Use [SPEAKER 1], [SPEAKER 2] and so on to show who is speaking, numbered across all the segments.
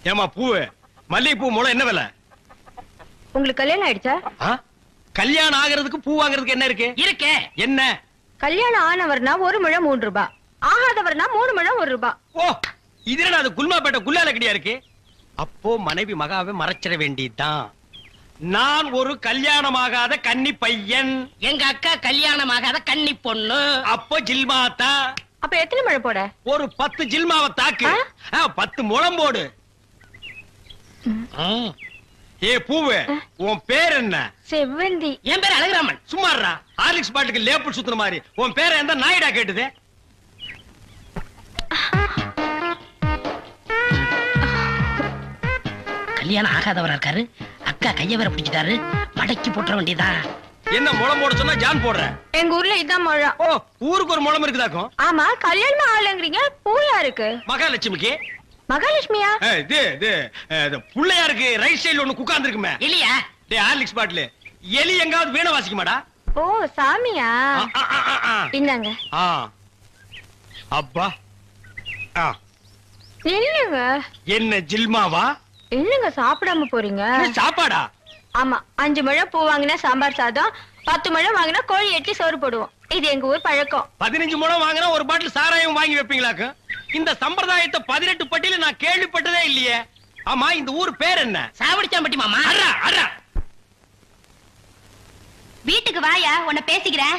[SPEAKER 1] ஏமா பூவு மல்லிகைப்பூ மூலம் என்ன விலை?
[SPEAKER 2] உங்களுக்கு கல்யாணம் ஆயிடுச்சா?
[SPEAKER 1] கல்யாணம் ஆகிறதுக்கு பூ வாங்குறதுக்கு என்ன இருக்கு?
[SPEAKER 3] இருக்கே.
[SPEAKER 1] என்ன?
[SPEAKER 2] கல்யாணம் ஆனவர்னா 1 முழம் 3 ரூபாய், ஆகாதவர்னா 3 முழம் 1 ரூபாய்.
[SPEAKER 1] ஓ, இது அது குல்மாப்பேட்டை குல்லால கடியா இருக்கு. அப்போ மனைவி மகாவை மறைச்சிட வேண்டியதுதான். நான் ஒரு கல்யாணமாகாத கன்னி பையன்,
[SPEAKER 3] எங்க அக்கா கல்யாணமாகாத கன்னி பொண்ணு.
[SPEAKER 1] அப்போ ஜில்மாத்தா.
[SPEAKER 2] அப்ப எத்தனை முழம் போட?
[SPEAKER 1] ஒரு 10 ஜில்மாவை தாக்கு. 10 முழம் போடு. ஏ பூவு, உன் பேர் என்ன?
[SPEAKER 2] செவ்வந்தி.
[SPEAKER 3] என் பேர் அழகுராமன்.
[SPEAKER 1] சும்மாறா, ஹார்லிக்ஸ் பாட்டுக்கு லேபிள் சுத்துற மாதிரி. உன் பேரை எந்த நாயிடா கேட்டுது?
[SPEAKER 3] கல்யாணம் ஆகாதவரா இருக்காரு. அக்கா கைய வேற பிடிச்சிட்டாரு. மடக்கி போட்டுற வேண்டியதா.
[SPEAKER 1] என்ன முளம் போட சொன்னா ஜான் போடுற?
[SPEAKER 2] எங்க ஊர்ல இதான் முழம்.
[SPEAKER 1] ஓ, ஊருக்கு ஒரு முளம் இருக்குதாக்கும்.
[SPEAKER 2] ஆமா, கல்யாணம் ஆகலங்கறீங்க. பூயா இருக்கு.
[SPEAKER 1] மகாலட்சுமிக்கு.
[SPEAKER 2] மகாலட்சுமியா?
[SPEAKER 1] இது புள்ளையாருக்கு ரைட் சைடுல ஒண்ணு உட்கார்ந்து இருக்குமே.
[SPEAKER 3] எலியா?
[SPEAKER 1] டேய் ஹார்லிக்ஸ் பாட்டில் எலி எங்காவது வீணை வாசிக்குமாடா?
[SPEAKER 2] ஓ, சாமியா? இந்தாங்க.
[SPEAKER 1] அப்பா.
[SPEAKER 2] என்னங்க?
[SPEAKER 1] என்ன ஜில்மாவா?
[SPEAKER 2] என்னங்க சாப்பிடாம போறீங்க?
[SPEAKER 1] சாப்பாடா?
[SPEAKER 2] ஆமா, 5 முழம் பூ வாங்கினா சாம்பார் சாதம், 10 முழம் வாங்கினா கோழி எட்டி சோறு போடுவோம். இது எங்க ஊர் பழக்கம்.
[SPEAKER 1] 15 முழம் வாங்கினா ஒரு பாட்டில் சாராயம் வாங்கி வைப்பீங்களாக்கு? இந்த சம்பிரதாயத்தை 18 பட்டியல நான் கேள்விப்பட்டதே இல்லையே. ஆமா, இந்த ஊர் பேர் என்ன?
[SPEAKER 3] சாவடிச்சாம்பட்டி மாமா.
[SPEAKER 1] அறா அறா.
[SPEAKER 2] வீட்டுக்கு வாயா, உன்னை பேசிக்கிறேன்.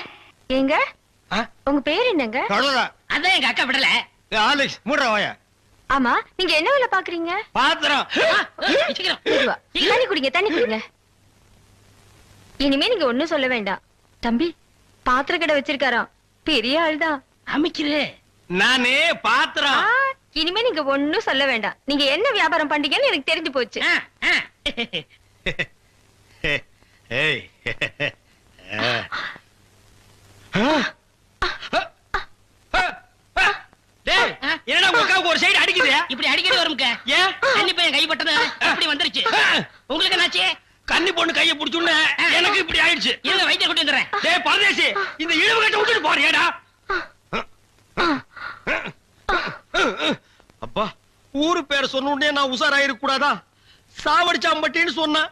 [SPEAKER 2] ஏங்க, உங்க பேர் என்னங்க?
[SPEAKER 3] அதான் எங்க அக்கா விடல.
[SPEAKER 1] ஆலெக்ஸ் மூடுறா வாயா.
[SPEAKER 2] ஆமா, நீங்க என்ன வேலை பாக்குறீங்க?
[SPEAKER 1] பாத்திரம்.
[SPEAKER 2] தண்ணி குடிங்க, தண்ணி குடிங்க. இனிமே நீங்க ஒண்ணும் சொல்ல வேண்டாம். தம்பி, பாத்திர கடை வச்சிருக்காராம், பெரிய ஆள்தான்.
[SPEAKER 3] அமைக்கிறே.
[SPEAKER 1] நானே பாத்திரம்.
[SPEAKER 2] இனிமே நீங்க ஒண்ணும் சொல்ல வேண்டாம். நீங்க என்ன வியாபாரம் பண்றீங்கன்னு எனக்கு தெரிஞ்சு போச்சு.
[SPEAKER 1] ஏய். என்னடா உங்க அக்காவுக்கு ஒரு சைடு அடிக்குது?
[SPEAKER 3] இப்படி அடிக்கடி வரும்க்க.
[SPEAKER 1] ஏன்?
[SPEAKER 3] கன்னி பையன் கைப்பட்டது அப்படி வந்துருச்சு. உங்களுக்கு என்னாச்சு?
[SPEAKER 1] கன்னி பொண்ணு கையை பிடிச்சுன்னு எனக்கு இப்படி ஆயிடுச்சு.
[SPEAKER 3] இருங்க, வைத்தியர் கூட்டி வந்துடுறேன்.
[SPEAKER 1] டேய் பரதேசி, இந்த இழுவு கட்ட விட்டுட்டு போறியாடா? அப்பா, ஊரு பேர் சொன்ன உடனே நான் உசாராயிருக்க கூடாதா? சாவடிச்சாம்பட்டின்னு சொன்னேன்.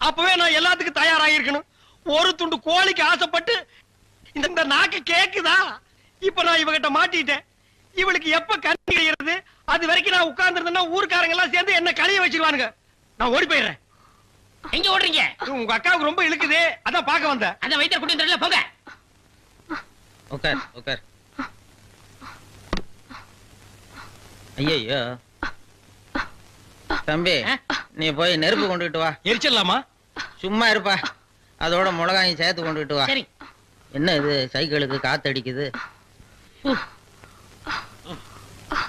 [SPEAKER 1] அப்பவே நான் எல்லாத்துக்கும் தயாராயிருக்கணும். ஒரு துண்டு கோழிக்கு ஆசைப்பட்டு இந்த நாக்கு கேக்குதா? இப்ப நான் இவகிட்ட மாட்டிட்டேன். இவளுக்கு எப்ப கண்ணி கிடைக்கிறது? அது வரைக்கும் நான் உட்கார்ந்து இருந்தேன்னா ஊர்க்காரங்க எல்லாம் சேர்ந்து என்ன கழிய வச்சிருவானுங்க. நான் ஓடி போயிடுறேன்.
[SPEAKER 3] எங்க ஓடுறீங்க?
[SPEAKER 1] உங்க அக்காவுக்கு ரொம்ப இழுக்குது, அதான் பாக்க வந்தேன்.
[SPEAKER 3] அதான் வைத்தியர் கூட்டி வந்துடல, போங்க.
[SPEAKER 4] உட்கார் உட்கார். ஐயோ தம்பி, நீ போய் நெருப்பு கொண்டுட்டு வா.
[SPEAKER 1] எரிச்சிடலாமா?
[SPEAKER 4] சும்மா இருப்பா, அதோட மிளகாயும் சேர்த்து கொண்டுட்டு வா.
[SPEAKER 3] சரி.
[SPEAKER 4] என்ன இது, சைக்கிளுக்கு காத்து அடிக்குது?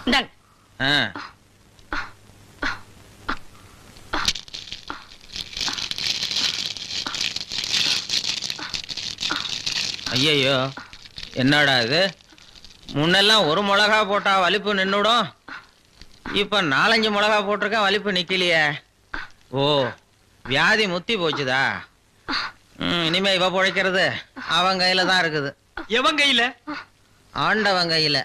[SPEAKER 3] இந்தாங்க.
[SPEAKER 4] ஐயோ, என்னடா இது? முன்னெல்லாம் ஒரு மிளகா போட்டா வலிப்பு நின்னுடும், இப்ப 4-5 மிளகா போட்டிருக்கா, வலிப்பு நிக்கலையே. ஓ, வியாதி முத்தி போச்சுதா? இனிமே இவ பொழைக்கிறது அவன் கையில தான் இருக்குது.
[SPEAKER 1] எவன் கையில?
[SPEAKER 4] ஆண்டவன் கையில.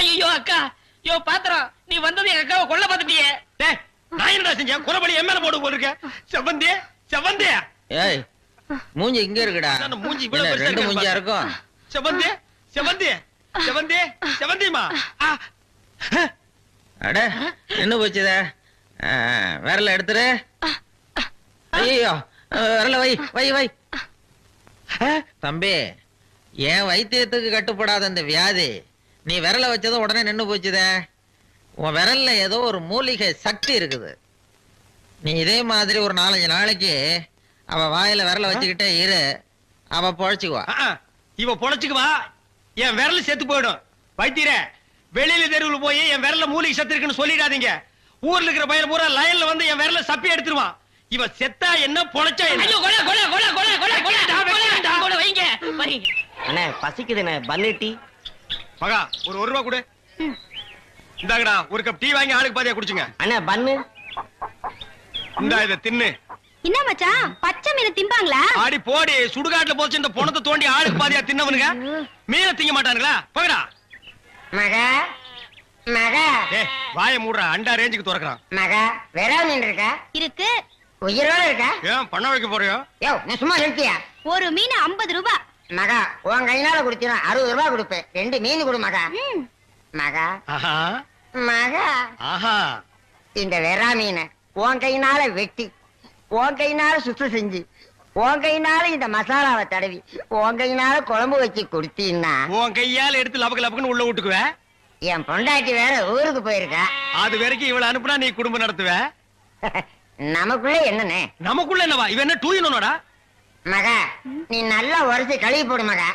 [SPEAKER 3] ஐயோ அக்கா, யோ பாத்திரம், நீ வந்தது எங்க அக்காவை கொல்ல பார்த்துட்டியே.
[SPEAKER 1] டேய், நான் என்னடா செஞ்சேன்? குறபடி என் மேல போட்டு போட்டிருக்கேன். செவந்தே செவந்தே.
[SPEAKER 4] ஏய், மூஞ்சி இங்க இருக்குடா.
[SPEAKER 1] மூஞ்சி இவ்வளவு பெருசா
[SPEAKER 4] ரெண்டு மூஞ்சியா இருக்கும்.
[SPEAKER 1] செவந்தே செவந்தே செவந்தே செவந்திமா.
[SPEAKER 4] அட, என்ன போச்சுத? விரல எடுத்துரு. ஐயோ, விரல வை வை வை. தம்பி, என் வைத்தியத்துக்கு கட்டுப்படாத இந்த வியாதி நீ விரல வச்சதும் உடனே நின்னு போச்சுத. உன் விரல்ல ஏதோ ஒரு மூலிகை சக்தி இருக்குது. நீ இதே மாதிரி ஒரு 4-5 நாளைக்கு அவ வாயில விரல வச்சுக்கிட்டே இரு, அவ பொழைச்சுக்குவா.
[SPEAKER 1] இவ பொழைச்சுக்குவா, என் விரல் செத்து போயிடும். வைத்தியரே, வெளியில தெருவில் போய் என் விரல்ல மூலிகை சத்து இருக்குன்னு சொல்லிடாதீங்க. ஊர்ல இருக்கிற பையன் பூரா லயன்ல வந்து என் விரல்ல சப்பி எடுத்துருவான். இவ செத்தா என்ன, பொழைச்சா என்ன?
[SPEAKER 3] ஐயோ, கொலை கொலை கொலை கொலை கொலை கொலை கொலை வைங்க வைங்க.
[SPEAKER 5] அண்ணே பசிக்குதுண்ணே, பன்னு டீ.
[SPEAKER 1] மகா, ஒரு 1 ரூபா கொடு. இந்தாங்கடா, ஒரு கப் டீ வாங்கி ஆளுக்கு பாதியா குடிச்சுங்க.
[SPEAKER 5] அண்ணே பன்னு.
[SPEAKER 1] இந்தா இத தின்னு.
[SPEAKER 2] என்ன மச்சான், பச்சை மீன் திம்பாங்களா?
[SPEAKER 1] ஆடி போடி, சுடுகாட்டுல போச்சு இந்த பொணத்தை தோண்டி ஆளுக்கு பாதியா தின்னவனுங்க. மீனை திங்க மாட்டானுங்களா? போங்கடா.
[SPEAKER 5] மகா மகா
[SPEAKER 1] டேய் வாயை மூடுற அண்டா ரேஞ்சுக்கு துறக்குறான்.
[SPEAKER 5] மகா வெறா மீன் இருக்கா?
[SPEAKER 2] இருக்கு.
[SPEAKER 5] உயிரோட இருக்கா?
[SPEAKER 1] ஏன் பண்ண வைக்க போறியோ?
[SPEAKER 5] யோ நீ சும்மா நிறுத்தியா?
[SPEAKER 2] ஒரு மீன் 50 ரூபாய்.
[SPEAKER 5] மகா உன் கையினால குடுத்தீனா 60 ரூபாய் கொடுப்பேன். 2 மீன் கொடு மகா. மகா
[SPEAKER 1] ஆஹா
[SPEAKER 5] மகா
[SPEAKER 1] ஆஹா.
[SPEAKER 5] இந்த வெறா மீனை உன் கையினால வெட்டி உன் கையினால சுத்தம் செஞ்சு உன் கையினால இந்த மசாலாவை தடவி உன் கையினால குழம்பு வச்சு கொடுத்தீன்னா
[SPEAKER 1] உன் கையால எடுத்து லபக்கு லபக்குன்னு உள்ள விட்டுக்குவ.
[SPEAKER 5] என் பொண்டாட்டி வேற ஊருக்கு போயிருக்கா.
[SPEAKER 1] அது வரைக்கும் இவள அனுப்புனா நீ குடும்பம் நடத்துவ.
[SPEAKER 5] நமக்குள்ள என்னண்ணே?
[SPEAKER 1] நமக்குள்ள என்னவா? இவன் என்ன டூயினோடா?
[SPEAKER 5] மகா நீ நல்லா உரைச்சு கழுவி போடு மகா.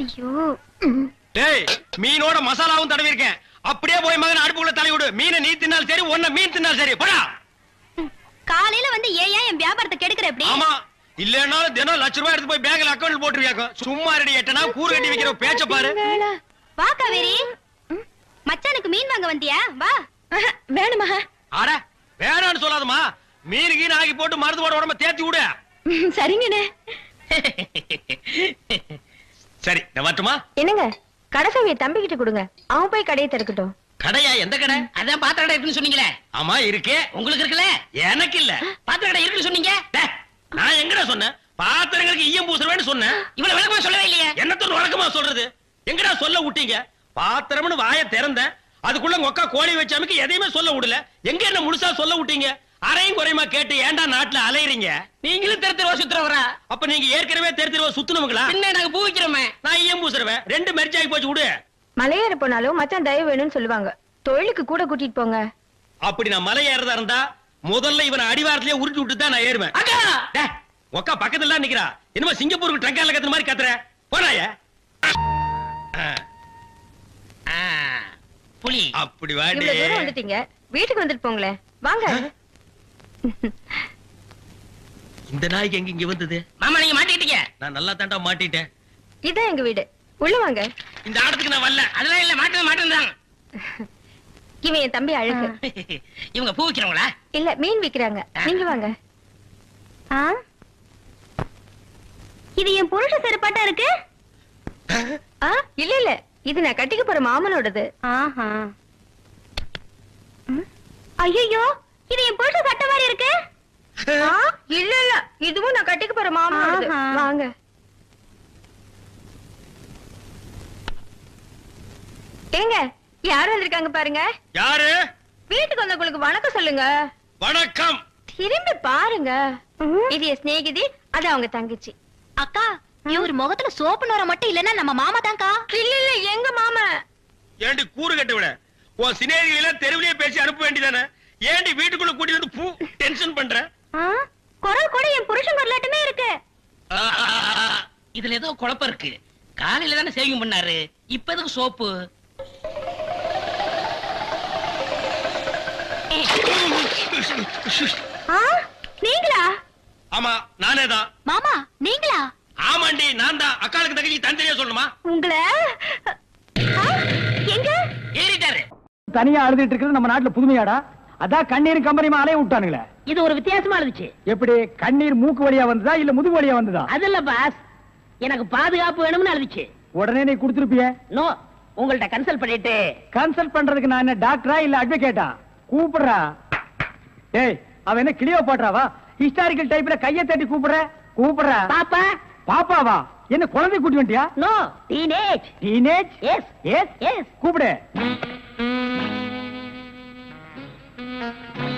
[SPEAKER 2] ஐயோ
[SPEAKER 1] டேய் மீனோட மசாலாவும் தடவி இருக்கேன். அப்படியே போய் மகன் அடுப்புக்குள்ள தலை விடு. மீனை நீ தின்னால் சரி, ஒன்ன மீன் தின்னால் சரி. போடா.
[SPEAKER 2] காலையில வந்து ஏன் என் வியாபாரத்தை கெடுக்கிற எப்படி?
[SPEAKER 1] ஆமா இல்லன்னாலும் தினம் லட்ச ரூபாய் எடுத்து போய் பேங்க்ல அக்கவுண்ட் போட்டுருவியாக்கோ. சும்மா ரெடி எட்டனா கூறு கட்டி வைக்கிற பேச்ச பாரு.
[SPEAKER 2] வா காவேரி. மச்சானுக்கு மீன் வாங்க வந்தியா? வா. வேணுமா?
[SPEAKER 1] அட வேணான்னு சொல்லாதம்மா. மீன் கீன் ஆகி போட்டு மருந்து போட உடம்ப தேத்தி விடு.
[SPEAKER 2] சரிங்கண்ணே.
[SPEAKER 1] சரி நான் வரட்டுமா?
[SPEAKER 2] என்னங்க கடைசாவிய தம்பி கிட்ட கொடுங்க, அவன் போய் கடையை திறக்கட்டும்.
[SPEAKER 1] கடையா? எந்த கடை?
[SPEAKER 3] அதான் பாத்திர கடை இருக்குன்னு சொன்னீங்களே.
[SPEAKER 1] ஆமா இருக்கே.
[SPEAKER 3] உங்களுக்கு இருக்குல்ல?
[SPEAKER 1] எனக்கு இல்ல.
[SPEAKER 3] பாத்திர கடை இருக்குன்னு சொன்னீங்க.
[SPEAKER 1] டேய், நான் எங்கடா சொன்னேன்? பாத்திரங்களுக்கு ஈயம் பூசுறவேன்னு சொன்னேன்.
[SPEAKER 3] இவ்வளவு விளக்கமா சொல்லவே இல்லையே.
[SPEAKER 1] என்னத்தோட வழக்கமா சொல்றது? எங்கடா சொல்ல விட்டீங்க? பாத்திரம்னு வாயை திறந்தேன், அதுக்குள்ள உங்க கோழி வச்சாமிக்கு எதையுமே சொல்ல விடல. எங்க என்ன முழுசா சொல்ல விட்டீங்க? அரையும் குறையுமா கேட்டு ஏன்டா நாட்டுல அலையறீங்க?
[SPEAKER 3] நீங்களும் தெரு தெருவா சுத்துறவரா?
[SPEAKER 1] அப்ப நீங்க ஏற்கனவே தெரு சுத்துனவங்களா?
[SPEAKER 3] பின்ன நாங்க பூ வைக்கிறோமே.
[SPEAKER 1] நான் ஈயம் பூசுறவன். 2 மெர்ஜாகி போச்சு விடு.
[SPEAKER 2] மலையேற போனாலும் மச்சான் தயவு வேணும்னு சொல்லுவாங்க. தொழிலுக்கு கூட கூட்டிட்டு போங்க.
[SPEAKER 1] அப்படி நான் மலை ஏறதா இருந்தா முதல்ல இவனை அடிவாரத்திலேயே உருட்டி விட்டு தான் நான் ஏறுவேன்.
[SPEAKER 3] அக்கா
[SPEAKER 1] டேய், உக்கா பக்கத்துல தான் நிக்கிறா. என்னமோ சிங்கப்பூருக்கு ட்ரங்கால கத்துற மாதிரி கத்துற. போறாய.
[SPEAKER 3] புலி
[SPEAKER 1] அப்படி வாடி.
[SPEAKER 2] இவ்வளவு தூரம் வந்துட்டீங்க, வீட்டுக்கு வந்துட்டு போங்களே. வாங்க.
[SPEAKER 1] இந்த நாய்க்கு எங்க இங்க வந்தது?
[SPEAKER 3] மாமா நீங்க மாட்டிக்கிட்டீங்க.
[SPEAKER 1] நான் நல்லா தாண்டா மாட்டிட்டேன்.
[SPEAKER 2] இதான் எங்க வீடு, உள்ள வாங்க.
[SPEAKER 1] இந்த ஆடத்துக்கு நான் வரல.
[SPEAKER 3] அதெல்லாம் இல்ல, மாட்டேன்.
[SPEAKER 2] இவன் என் தம்பி அழகு.
[SPEAKER 3] இவங்க பூ வைக்கிறவங்களா?
[SPEAKER 2] இல்ல மீன் விக்கிறாங்க. நீங்க வாங்க. இது என் புருஷ செருப்பாட்டா இருக்கு. இல்ல இல்ல, இது நான் கட்டிக்க போற மாமனோடது. ஐயோ, இது என் புருஷ சட்டை மாதிரி இருக்கு. இல்ல இல்ல, இதுவும் நான் கட்டிக்க போற மாமனோடது. வாங்க. ஏங்க யார் வந்திருக்காங்க பாருங்க.
[SPEAKER 1] யாரு?
[SPEAKER 2] வீட்டுக்கு வந்தவங்களுக்கு வணக்கம் சொல்லுங்க.
[SPEAKER 1] வணக்கம்.
[SPEAKER 2] திரும்பி பாருங்க. இது என் சிநேகிதி, அது அவங்க தங்கச்சி. அக்கா, இவர் முகத்துல சோப்பு நோர மட்டும் இல்லன்னா நம்ம மாமா தான்க்கா. இல்ல இல்ல, எங்க மாமா.
[SPEAKER 1] ஏண்டி கூறு கட்டு விட? உன் சிநேகிதிகளை தெருவிலேயே பேசி அனுப்ப வேண்டியதானே? ஏண்டி வீட்டுக்குள்ள கூட்டி வந்து பூ டென்ஷன் பண்ற?
[SPEAKER 2] குரல் கூட என் புருஷன் குரலாட்டமே இருக்கு.
[SPEAKER 3] இதுல ஏதோ குழப்பம் இருக்கு. காலையில தானே சேவிங் பண்ணாரு, இப்ப எதுக்கு சோப்பு?
[SPEAKER 2] நீங்களா?
[SPEAKER 1] ஆமா நானே தான்.
[SPEAKER 2] மாமா நீங்களா?
[SPEAKER 1] ஆமாண்டி நான் தான். அக்காளுக்கு தங்கச்சி தனித்தனியா சொல்லணுமா?
[SPEAKER 2] உங்களை எங்க
[SPEAKER 3] ஏறிட்டாரு.
[SPEAKER 6] தனியா அழுதுட்டு இருக்கிறது நம்ம நாட்டுல புதுமையாடா? அதான் கண்ணீர் கம்பரியுமா அலைய விட்டானுங்களே.
[SPEAKER 3] இது ஒரு வித்தியாசமா இருந்துச்சு.
[SPEAKER 6] எப்படி? கண்ணீர் மூக்கு வழியா வந்ததா இல்ல முதுகு வழியா வந்ததா?
[SPEAKER 3] அது இல்ல பாஸ், எனக்கு பாதுகாப்பு வேணும்னு அழுதுச்சு.
[SPEAKER 6] உடனே நீ கொடுத்துருப்பிய.
[SPEAKER 3] நோ, உங்கள்ட்ட கன்சல்ட் பண்ணிட்டு.
[SPEAKER 6] கன்சல்ட் பண்றதுக்கு நான் என்ன டாக்டரா இல்ல அட்வொகேட்டா? கூப்பிடுறா. ஏய், அவன் என்ன கிளியோபாட்ராவா? ஹிஸ்டாரிக்கல் டைப்ல கையை தட்டி கூப்பிடுறா.
[SPEAKER 3] பாப்பா
[SPEAKER 6] பாப்பாவா? என்ன குழந்தை கூட்டி வந்துட்டியா?
[SPEAKER 3] No, teenage.
[SPEAKER 6] Teenage?
[SPEAKER 3] Yes
[SPEAKER 6] yes
[SPEAKER 3] yes.
[SPEAKER 6] கூப்பிடு.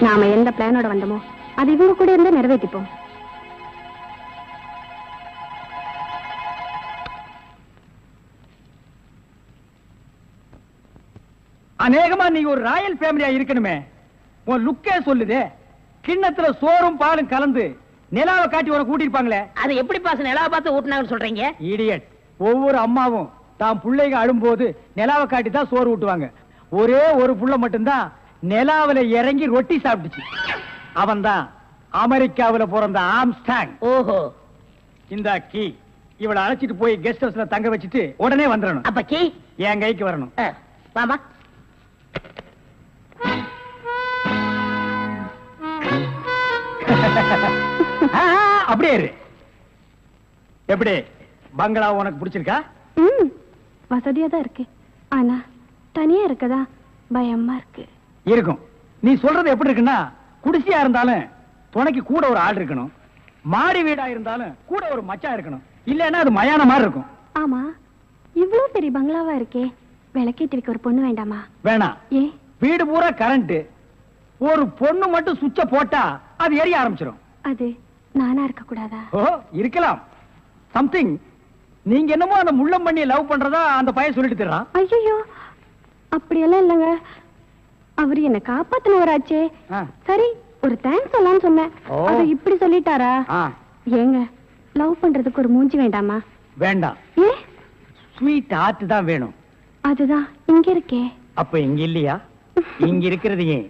[SPEAKER 2] நாம எந்த பிளானோட வந்தோமோ அது இவங்க கூட இருந்து நிறைவேற்றிப்போம்.
[SPEAKER 6] அநேகமா நீங்க ஒரு ராயல் ஃபேமிலியா இருக்கணுமே. உன் லுக்கே சொல்லுதே. கிண்ணத்துல சோறும் பாலும் கலந்து நிலாவை காட்டி உன கூட்டிருப்பாங்களே.
[SPEAKER 3] அது எப்படி பாஸ் நிலாவை பார்த்து ஊட்டினாங்கன்னு சொல்றீங்க?
[SPEAKER 6] இடியட். ஒவ்வொரு அம்மாவும் தாம் பிள்ளைங்க அழும்போது நிலாவை காட்டி தான் சோறு ஊட்டுவாங்க. ஒரே ஒரு புள்ள மட்டும்தான் நிலாவில இறங்கி ரொட்டி சாப்பிட்டுச்சு. அவன் தான் அமெரிக்காவில பிறந்த ஆம்ஸ்டாங்.
[SPEAKER 3] ஓஹோ.
[SPEAKER 6] இந்த கீ இவளை அழைச்சிட்டு போய் கெஸ்ட் ஹவுஸ்ல தங்க வச்சுட்டு உடனே வந்துடணும்.
[SPEAKER 3] அப்ப கீ
[SPEAKER 6] என் கைக்கு வரணும்.
[SPEAKER 3] வாமா.
[SPEAKER 6] அப்படியே இரு. எப்படி பங்களா உனக்கு பிடிச்சிருக்கா?
[SPEAKER 2] வசதியா தான் இருக்கு, ஆனா தனியா இருக்கதா பயமா இருக்கு.
[SPEAKER 6] இருக்கும். நீ சொல்றது எப்படி இருக்குன்னா, குடிசையா இருந்தாலும் துணைக்கு கூட ஒரு ஆள் இருக்கணும், மாடி வீடா இருந்தாலும் கூட ஒரு மச்சான் இருக்கணும், இல்லன்னா அது மயான மாதிரி இருக்கும்.
[SPEAKER 2] ஆமா, இவ்வளவு பெரிய பங்களாவா இருக்கே, விளக்கேத்தி வைக்க ஒரு பொண்ணு வேண்டாமா?
[SPEAKER 6] வேணாம்.
[SPEAKER 2] ஏ,
[SPEAKER 6] வீடு பூரா கரண்ட், ஒரு பொண்ணு மட்டும் சுவிட்ச போட்டா அது எரிய ஆரம்பிச்சிடும்.
[SPEAKER 2] அது நானா இருக்க கூடாதா?
[SPEAKER 6] ஓ, இருக்கலாம். சம்திங். நீங்க என்னமோ அந்த முள்ளம் பண்ணி லவ் பண்றதா அந்த பையன் சொல்லிட்டு தர்றான்.
[SPEAKER 2] ஐயோ, அப்படியெல்லாம் இல்லங்க. அவரு என்ன காப்பாத்தினவராச்சே. சரி, ஒரு தேங்க்ஸ் சொல்லலாம்னு சொன்னேன். அது இப்படி சொல்லிட்டாரா? ஏங்க, லவ் பண்றதுக்கு ஒரு மூஞ்சி வேண்டாமா?
[SPEAKER 6] வேண்டாம்.
[SPEAKER 2] ஏ,
[SPEAKER 6] ஸ்வீட் ஹார்ட் தான் வேணும்.
[SPEAKER 2] அதுதான் இங்க இருக்கே.
[SPEAKER 6] அப்ப இங்க இல்லையா? இங்க இருக்கிறது ஏன்,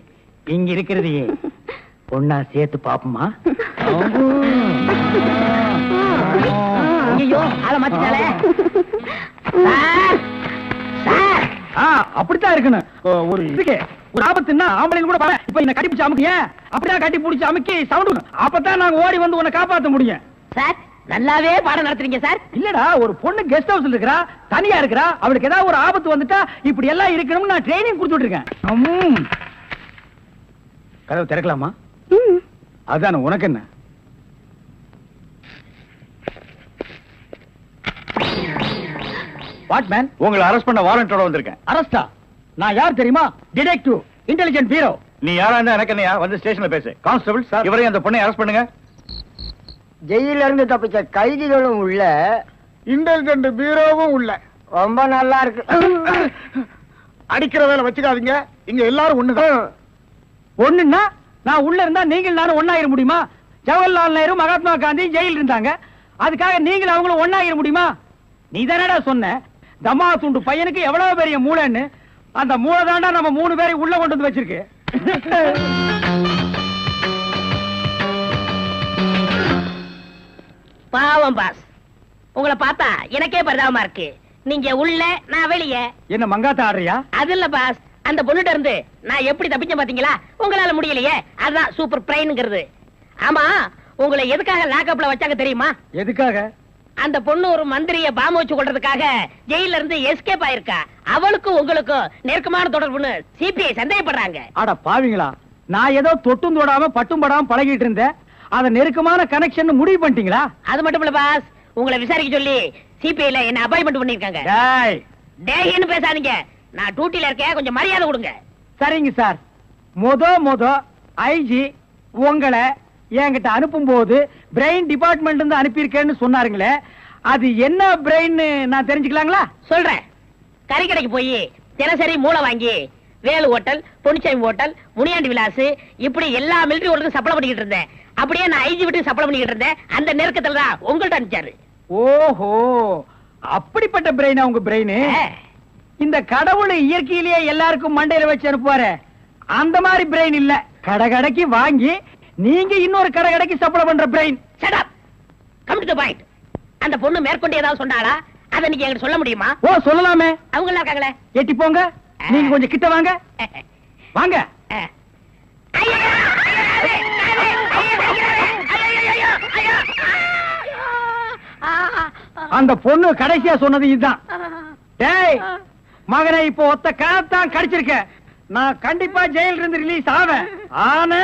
[SPEAKER 6] இங்க இருக்கிறது ஏன் ஒன்னா சேர்த்து பாப்போமா?
[SPEAKER 3] ஐயோ, ஆள மாத்திட்டாளே.
[SPEAKER 6] அப்படித்தான் இருக்கணும். ஒரு இதுக்கு ஒரு ஆபத்துன்னா ஆம்பளை கூட பாரு. இப்ப என்ன கட்டி பிடிச்சு அமுக்கிய, அப்படியே கட்டி பிடிச்சு அமுக்கி சவுண்ட், அப்பதான் நாங்க ஓடி வந்து உன்னை காப்பாத்த முடியும்.
[SPEAKER 3] சார், நல்லாவே பாடம் நடத்துறீங்க சார்.
[SPEAKER 6] இல்லடா, ஒரு பொண்ணு கெஸ்ட் ஹவுஸ்ல இருக்கறா, தனியா இருக்கறா, அவளுக்கு ஏதாவது ஒரு ஆபத்து வந்துட்டா இப்படி எல்லாம் இருக்கணும்னு நான் ட்ரைனிங் கொடுத்துட்டு இருக்கேன். கதவு திறக்கலாமா? அதான, உனக்கு என்ன? What man?
[SPEAKER 7] உங்களை அரெஸ்ட் பண்ண வாரண்டோட வந்திருக்கேன்.
[SPEAKER 6] அரஸ்டா? நான் யார் தெரியுமா? Detective, intelligent bureau.
[SPEAKER 7] நீ யாரா இருந்தா எனக்கு என்னையா? வந்து ஸ்டேஷன்ல பேசு. கான்ஸ்டபிள் சார், இவரையும் அந்த பொண்ணை அரெஸ்ட் பண்ணுங்க.
[SPEAKER 5] ஜெயில இருந்து தப்பிச்ச கைதிகளும் உள்ள,
[SPEAKER 1] இன்டெலிஜென்ட் பீரோவும் உள்ள.
[SPEAKER 5] ரொம்ப நல்லா இருக்கு.
[SPEAKER 1] அடிக்கிற வேலை வச்சுக்காதீங்க, இங்க எல்லாரும் ஒண்ணுதான்.
[SPEAKER 6] ஒண்ணுன்னா நான் உள்ள இருந்தா நீங்கள் நானும் ஒண்ணாயிர முடியுமா? ஜவஹர்லால் நேரு, மகாத்மா காந்தி ஜெயில இருந்தாங்க, அதுக்காக நீங்களும் அவங்களும் ஒண்ணாயிர முடியுமா? நீ தானடா சொன்ன தம்மா துண்டு பையனுக்கு எவ்வளவு பெரிய மூளைன்னு. அந்த மூளை தாண்டா நம்ம 3 பேரை உள்ள கொண்டு வந்து வச்சிருக்கு.
[SPEAKER 3] பாவம் பாஸ், உங்களை பார்த்தா எனக்கே பரிதாபமா இருக்கு. நீங்க உள்ள, நான் வெளியே.
[SPEAKER 6] என்ன மங்காத்த ஆடுறியா?
[SPEAKER 3] அது இல்ல பாஸ், அந்த பொண்ணுட்ட இருந்து நான் எப்படி தப்பிச்சேன் பாத்தீங்களா? உங்களால முடியலையே, அதுதான் சூப்பர் பிரைன்ங்கிறது. ஆமா, உங்களை எதுக்காக லாக்அப்ல வச்சாங்க தெரியுமா?
[SPEAKER 6] எதுக்காக?
[SPEAKER 3] அந்த பொண்ணு ஒரு மந்திரிய பாம்பு வச்சு கொள்றதுக்காக ஜெயில இருந்து எஸ்கேப் ஆயிருக்கா. அவளுக்கும் உங்களுக்கும் நெருக்கமான தொடர்புன்னு சிபிஐ சந்தேகப்படுறாங்க.
[SPEAKER 6] அட பாவிங்களா, நான் ஏதோ தொட்டும் தொடாம பட்டும் படாம பழகிட்டு இருந்தேன், அத நெருக்கமான கனெக்ஷன் முடிவு பண்ணிட்டீங்களா?
[SPEAKER 3] அது மட்டும் இல்ல பாஸ், உங்களை விசாரிக்க சொல்லி சிபிஐல என்ன அப்பாயின்மெண்ட் பண்ணிருக்காங்க.
[SPEAKER 6] டேய்,
[SPEAKER 3] டேய்னு பேசாதீங்க, நான் டியூட்டில இருக்கேன், கொஞ்சம் மரியாதை கொடுங்க.
[SPEAKER 6] சரிங்க சார். மொத ஐஜி உங்களை என்கிட்ட அனுப்பும் போது பிரெயின் டிபார்ட்மெண்ட் இருந்து அனுப்பியிருக்கேன்னு சொன்னாருங்களே, அது என்ன பிரெயின் நான் தெரிஞ்சுக்கலாங்களா?
[SPEAKER 3] சொல்றேன். கறி கடைக்கு போய் தினசரி மூளை வாங்கி வேலு ஹோட்டல், பொன்னிச்சாமி ஹோட்டல், முனியாண்டி விலாஸ், இப்படி எல்லா மிலிட்டரி ஹோட்டலுக்கும் சப்ளை பண்ணிக்கிட்டு இருந்தேன். அப்படியே நான் ஐஜி விட்டு சப்ளை பண்ணிக்கிட்டு இருந்தேன். அந்த நெருக்கத்துல தான் உங்கள்ட்ட அனுப்பிச்சாரு.
[SPEAKER 6] ஓஹோ, அப்படிப்பட்ட பிரெயினா உங்க பிரெயின்? இந்த கடவுள் இயற்கையிலேயே எல்லாருக்கும் மண்டையில வச்சு அனுப்புவாரு, அந்த மாதிரி பிரெயின் இல்ல. கடைக்கு வாங்கி நீங்க இன்னொரு கடைக்கு சப்ளை பண்ற brain.
[SPEAKER 3] Shut up. Come to the point. அந்த பொண்ணு மேற்கொண்டு ஏதாவது சொன்னாளா? அத நீங்க என்கிட்ட சொல்ல முடியுமா?
[SPEAKER 6] ஓ, சொல்லலாமே.
[SPEAKER 3] அவங்க எல்லாம் இருக்காங்களே.
[SPEAKER 6] எட்டி போங்க, நீங்க கொஞ்சம் கிட்ட வாங்க. வாங்க. அந்த பொண்ணு கடைசியா சொன்னது இதுதான். டேய் மகனை, இப்போ ஒத்த காத்தான் கடிச்சிருக்க, நான் கண்டிப்பா ஜெயில இருந்து ரிலீஸ் ஆவேன். ஆனா